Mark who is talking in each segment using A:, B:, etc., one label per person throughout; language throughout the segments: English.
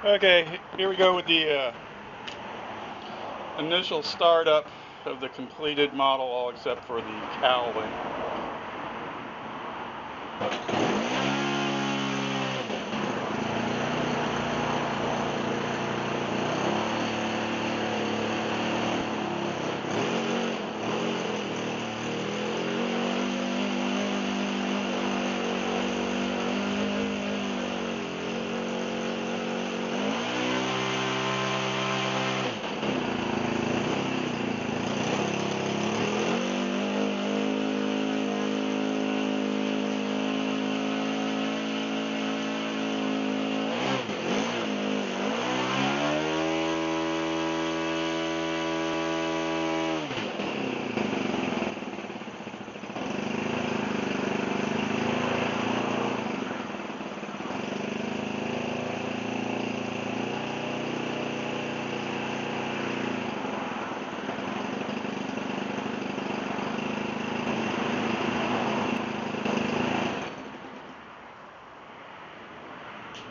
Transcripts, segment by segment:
A: Okay, here we go with the initial startup of the completed model, all except for the cowling.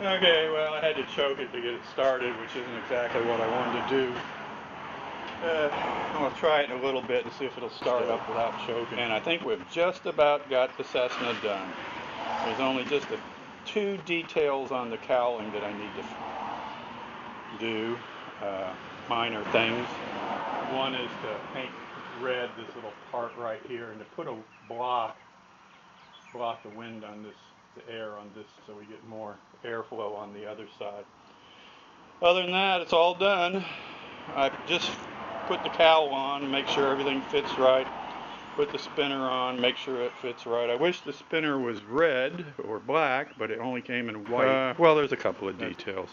A: Okay, well, I had to choke it to get it started, which isn't exactly what I wanted to do. I'm going to try it in a little bit and see if it'll start up without choking. And I think we've just about got the Cessna done. There's only just two details on the cowling that I need to do, minor things. One is to paint red this little part right here and to put a block the wind on this, the air on this, so we get more airflow on the other side. Other than that, it's all done. I just put the cowl on, make sure everything fits right. Put the spinner on, make sure it fits right. I wish the spinner was red or black, but it only came in white. Well, there's a couple of details.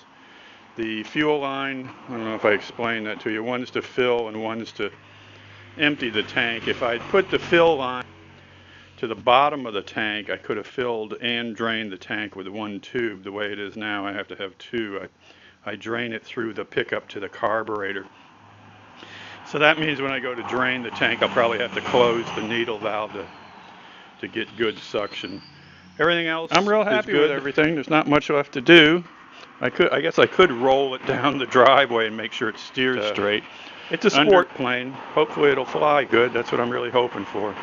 A: The fuel line, I don't know if I explained that to you. One's to fill and one's to empty the tank. If I'd put the fill line to the bottom of the tank, I could have filled and drained the tank with one tube. The way it is now, I have to have two. I drain it through the pickup to the carburetor. So that means when I go to drain the tank, I'll probably have to close the needle valve to get good suction. Everything else, I'm real happy with everything. There's not much left to do. I guess I could roll it down the driveway and make sure it steers straight. It's a sport plane. Hopefully it'll fly good. That's what I'm really hoping for.